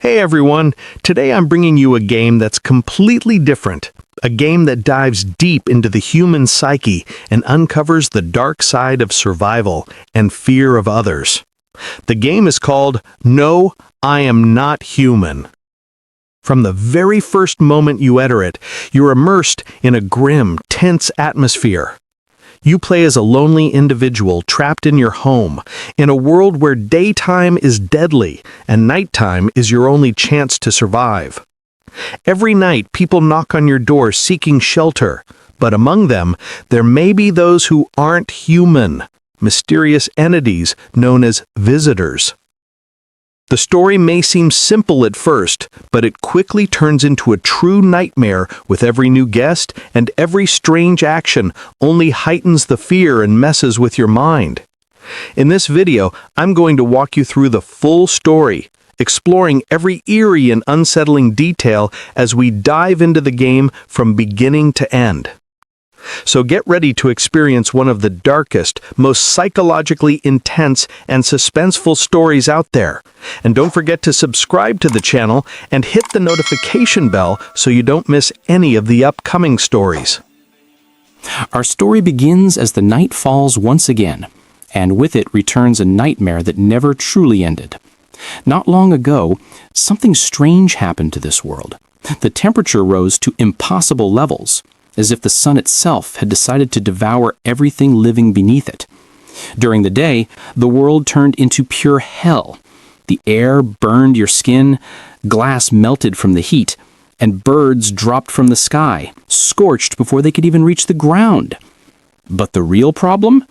Hey everyone, today I'm bringing you a game that's completely different. A game that dives deep into the human psyche and uncovers the dark side of survival and fear of others. The game is called No, I Am Not Human. From the very first moment you enter it, you're immersed in a grim, tense atmosphere. You play as a lonely individual trapped in your home, in a world where daytime is deadly and nighttime is your only chance to survive. Every night, people knock on your door seeking shelter, but among them, there may be those who aren't human, mysterious entities known as visitors. The story may seem simple at first, but it quickly turns into a true nightmare with every new guest, and every strange action only heightens the fear and messes with your mind. In this video, I'm going to walk you through the full story, exploring every eerie and unsettling detail as we dive into the game from beginning to end. So get ready to experience one of the darkest, most psychologically intense and suspenseful stories out there. And don't forget to subscribe to the channel and hit the notification bell so you don't miss any of the upcoming stories. Our story begins as the night falls once again, and with it returns a nightmare that never truly ended. Not long ago, something strange happened to this world. The temperature rose to impossible levels, as if the sun itself had decided to devour everything living beneath it. During the day, the world turned into pure hell. The air burned your skin, glass melted from the heat, and birds dropped from the sky, scorched before they could even reach the ground. But the real problem?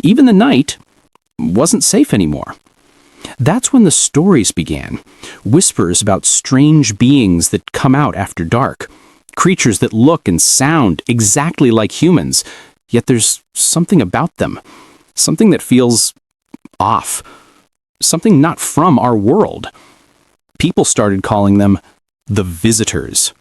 Even the night wasn't safe anymore. That's when the stories began. Whispers about strange beings that come out after dark. Creatures that look and sound exactly like humans, yet there's something about them. Something that feels off. Something not from our world. People started calling them the visitors.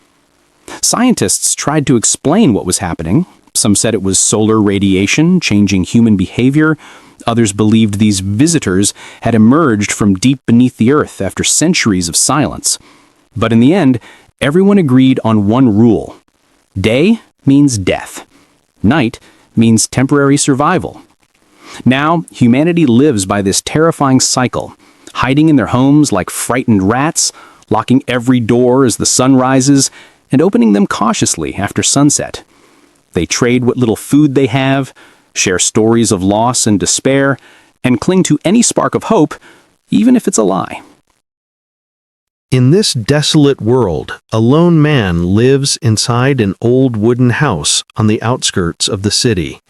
Scientists tried to explain what was happening. Some said it was solar radiation changing human behavior. Others believed these visitors had emerged from deep beneath the earth after centuries of silence. But in the end, everyone agreed on one rule. Day means death. Night means temporary survival. Now, humanity lives by this terrifying cycle, hiding in their homes like frightened rats, locking every door as the sun rises, and opening them cautiously after sunset. They trade what little food they have, share stories of loss and despair, and cling to any spark of hope, even if it's a lie. In this desolate world, a lone man lives inside an old wooden house on the outskirts of the city.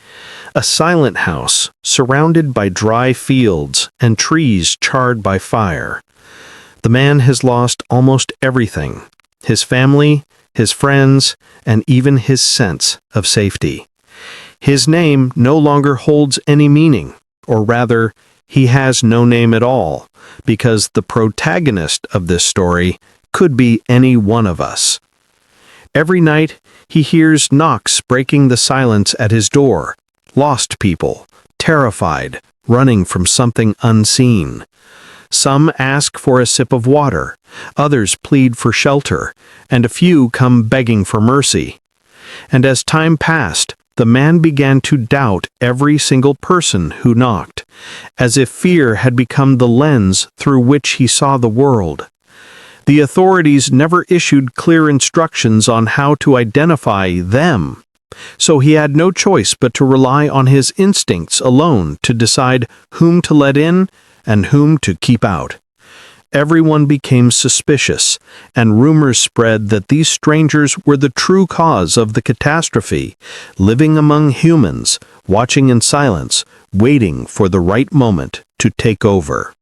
A silent house, surrounded by dry fields and trees charred by fire. The man has lost almost everything: his family, his friends, and even his sense of safety. His name no longer holds any meaning, or rather, he has no name at all, because the protagonist of this story could be any one of us. Every night, he hears knocks breaking the silence at his door, lost people, terrified, running from something unseen. Some ask for a sip of water, others plead for shelter, and a few come begging for mercy. And as time passed, the man began to doubt every single person who knocked, as if fear had become the lens through which he saw the world. The authorities never issued clear instructions on how to identify them, so he had no choice but to rely on his instincts alone to decide whom to let in and whom to keep out. Everyone became suspicious, and rumors spread that these strangers were the true cause of the catastrophe, living among humans, watching in silence, waiting for the right moment to take over.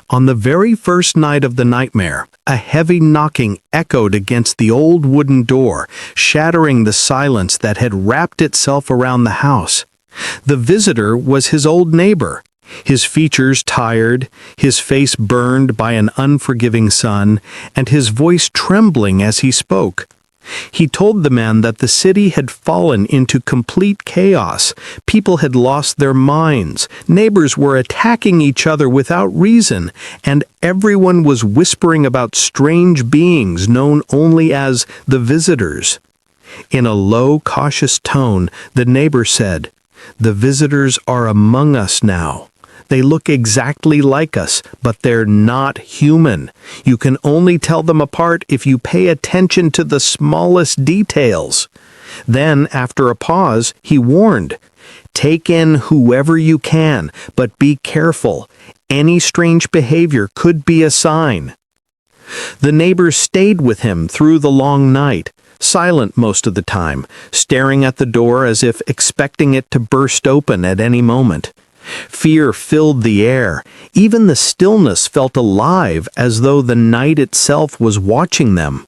On the very first night of the nightmare, a heavy knocking echoed against the old wooden door, shattering the silence that had wrapped itself around the house. The visitor was his old neighbor. His features tired, his face burned by an unforgiving sun, and his voice trembling as he spoke. He told the man that the city had fallen into complete chaos. People had lost their minds. Neighbors were attacking each other without reason, and everyone was whispering about strange beings known only as the visitors. In a low, cautious tone, the neighbor said, "The visitors are among us now. They look exactly like us, but they're not human. You can only tell them apart if you pay attention to the smallest details." Then, after a pause, he warned, "Take in whoever you can, but be careful. Any strange behavior could be a sign." The neighbors stayed with him through the long night, silent most of the time, staring at the door as if expecting it to burst open at any moment. Fear filled the air. Even the stillness felt alive, as though the night itself was watching them.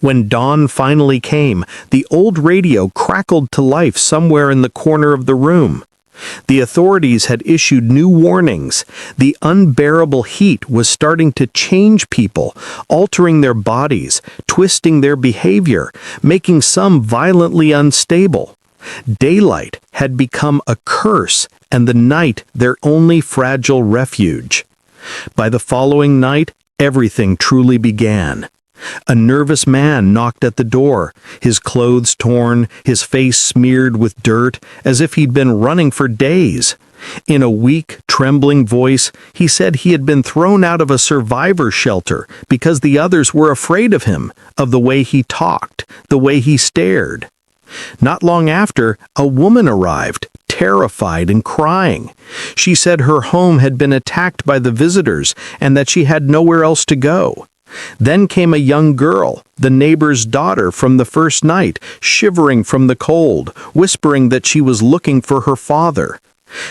When dawn finally came, the old radio crackled to life somewhere in the corner of the room. The authorities had issued new warnings. The unbearable heat was starting to change people, altering their bodies, twisting their behavior, making some violently unstable. Daylight had become a curse, and the night their only fragile refuge. By the following night, everything truly began. A nervous man knocked at the door, his clothes torn, his face smeared with dirt, as if he'd been running for days. In a weak, trembling voice, he said he had been thrown out of a survivor shelter because the others were afraid of him, of the way he talked, the way he stared. Not long after, a woman arrived, terrified and crying. She said her home had been attacked by the visitors and that she had nowhere else to go. Then came a young girl, the neighbor's daughter from the first night, shivering from the cold, whispering that she was looking for her father.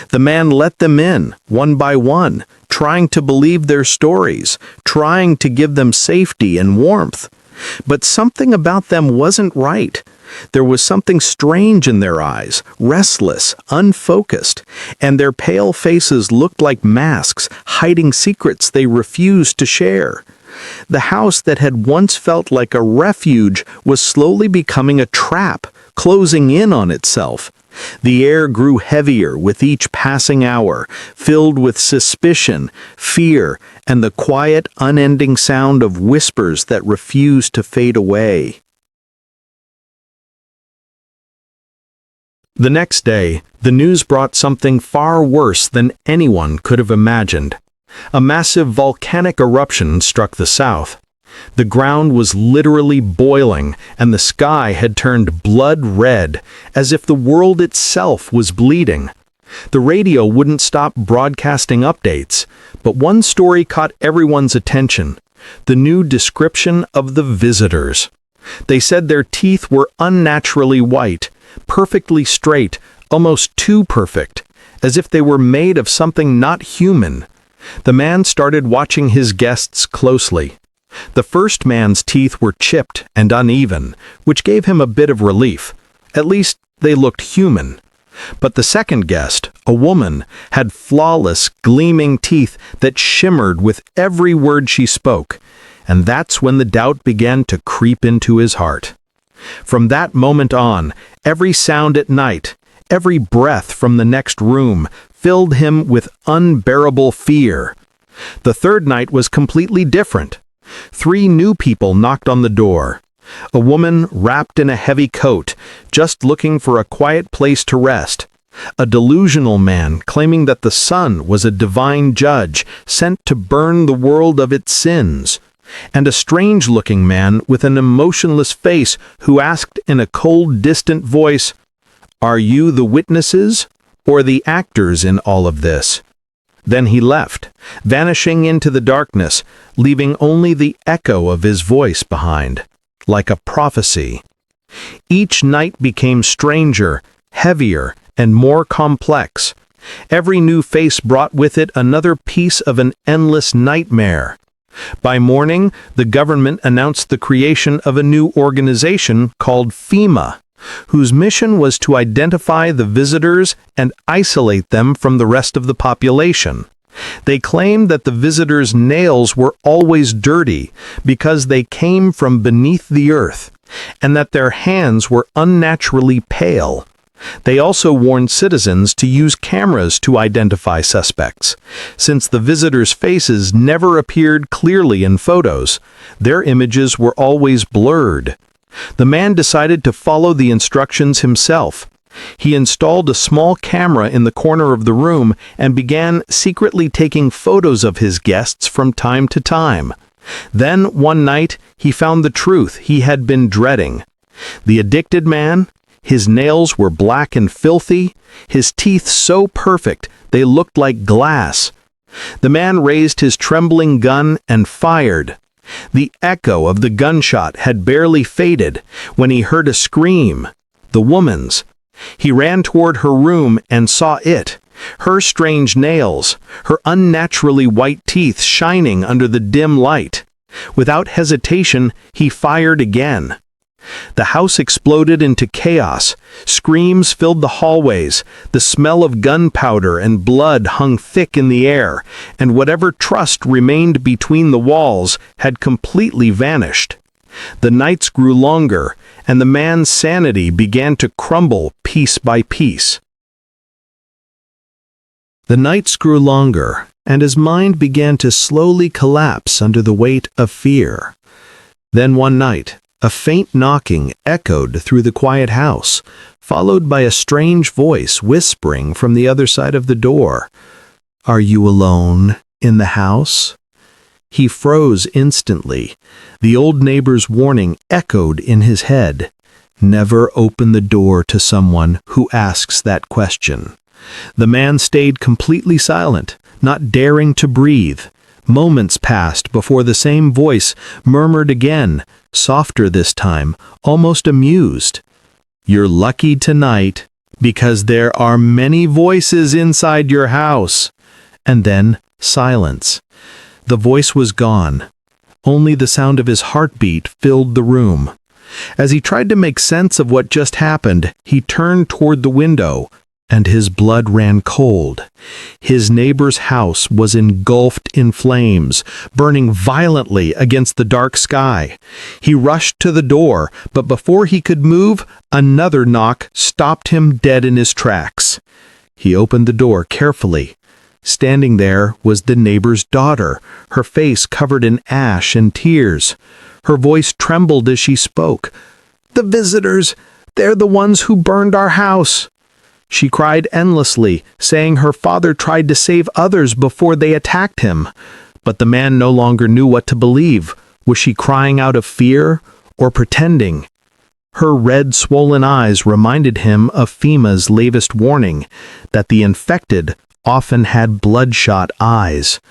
The man let them in, one by one, trying to believe their stories, trying to give them safety and warmth. But something about them wasn't right. There was something strange in their eyes, restless, unfocused, and their pale faces looked like masks, hiding secrets they refused to share. The house that had once felt like a refuge was slowly becoming a trap, closing in on itself. The air grew heavier with each passing hour, filled with suspicion, fear, and the quiet, unending sound of whispers that refused to fade away. The next day, the news brought something far worse than anyone could have imagined. A massive volcanic eruption struck the south. The ground was literally boiling, and the sky had turned blood red, as if the world itself was bleeding. The radio wouldn't stop broadcasting updates, but one story caught everyone's attention: the new description of the visitors. They said their teeth were unnaturally white, perfectly straight, almost too perfect, as if they were made of something not human. The man started watching his guests closely. The first man's teeth were chipped and uneven, which gave him a bit of relief. At least they looked human. But the second guest, a woman, had flawless, gleaming teeth that shimmered with every word she spoke, and that's when the doubt began to creep into his heart. From that moment on, every sound at night, every breath from the next room, filled him with unbearable fear. The third night was completely different. 3 new people knocked on the door. A woman wrapped in a heavy coat, just looking for a quiet place to rest. A delusional man claiming that the sun was a divine judge sent to burn the world of its sins. And a strange-looking man with an emotionless face who asked in a cold, distant voice, "Are you the witnesses or the actors in all of this?" Then he left, vanishing into the darkness, leaving only the echo of his voice behind, like a prophecy. Each night became stranger, heavier, and more complex. Every new face brought with it another piece of an endless nightmare. By morning, the government announced the creation of a new organization called FEMA, whose mission was to identify the visitors and isolate them from the rest of the population. They claimed that the visitors' nails were always dirty because they came from beneath the earth, and that their hands were unnaturally pale. They also warned citizens to use cameras to identify suspects. Since the visitors' faces never appeared clearly in photos, their images were always blurred. The man decided to follow the instructions himself. He installed a small camera in the corner of the room and began secretly taking photos of his guests from time to time. Then, one night, he found the truth he had been dreading. The addicted man, his nails were black and filthy, his teeth so perfect they looked like glass. The man raised his trembling gun and fired. The echo of the gunshot had barely faded when he heard a scream, the woman's. He ran toward her room and saw it, her strange nails, her unnaturally white teeth shining under the dim light. Without hesitation, he fired again. The house exploded into chaos. Screams filled the hallways. The smell of gunpowder and blood hung thick in the air, and whatever trust remained between the walls had completely vanished. The nights grew longer, and the man's sanity began to crumble piece by piece. The nights grew longer, and his mind began to slowly collapse under the weight of fear. Then one night, a faint knocking echoed through the quiet house, followed by a strange voice whispering from the other side of the door. "Are you alone in the house?" He froze instantly. The old neighbor's warning echoed in his head. Never open the door to someone who asks that question. The man stayed completely silent, not daring to breathe. Moments passed before the same voice murmured again, softer this time, almost amused. "You're lucky tonight, because there are many voices inside your house." And then silence. The voice was gone. Only the sound of his heartbeat filled the room. As he tried to make sense of what just happened, he turned toward the window, and his blood ran cold. His neighbor's house was engulfed in flames, burning violently against the dark sky. He rushed to the door, but before he could move, another knock stopped him dead in his tracks. He opened the door carefully. Standing there was the neighbor's daughter, her face covered in ash and tears. Her voice trembled as she spoke. "The visitors, they're the ones who burned our house." She cried endlessly, saying her father tried to save others before they attacked him. But the man no longer knew what to believe. Was she crying out of fear or pretending? Her red, swollen eyes reminded him of FEMA's latest warning, that the infected often had bloodshot eyes.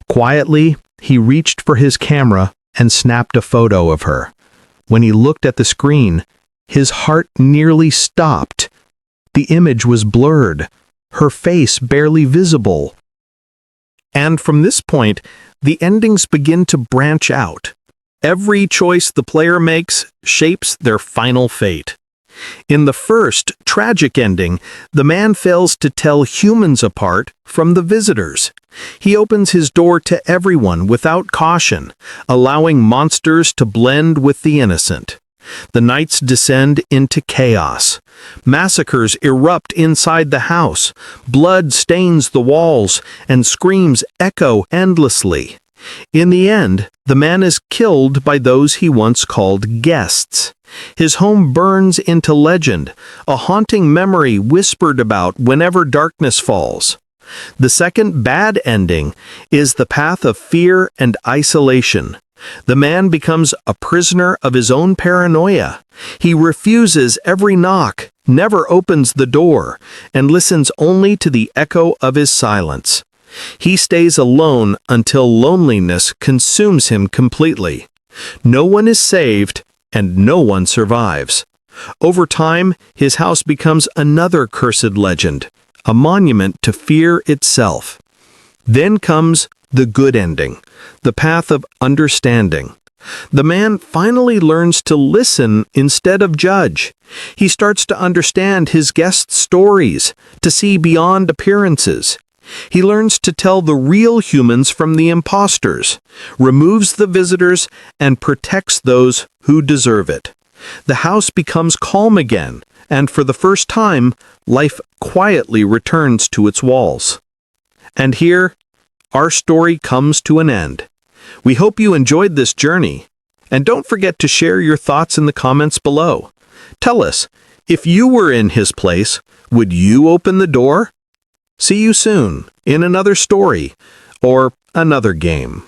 Quietly, he reached for his camera and snapped a photo of her. When he looked at the screen, his heart nearly stopped. The image was blurred, her face barely visible. And from this point, the endings begin to branch out. Every choice the player makes shapes their final fate. In the first, tragic ending, the man fails to tell humans apart from the visitors. He opens his door to everyone without caution, allowing monsters to blend with the innocent. The nights descend into chaos. Massacres erupt inside the house, blood stains the walls, and screams echo endlessly. In the end, the man is killed by those he once called guests. His home burns into legend, a haunting memory whispered about whenever darkness falls. The second bad ending is the path of fear and isolation. The man becomes a prisoner of his own paranoia. He refuses every knock, never opens the door, and listens only to the echo of his silence. He stays alone until loneliness consumes him completely. No one is saved, and no one survives. Over time, his house becomes another cursed legend, a monument to fear itself. Then comes the good ending, the path of understanding. The man finally learns to listen instead of judge. He starts to understand his guests' stories, to see beyond appearances. He learns to tell the real humans from the imposters, removes the visitors, and protects those who deserve it. The house becomes calm again, and for the first time, life quietly returns to its walls. And here, our story comes to an end. We hope you enjoyed this journey, and don't forget to share your thoughts in the comments below. Tell us, if you were in his place, would you open the door? See you soon in another story or another game.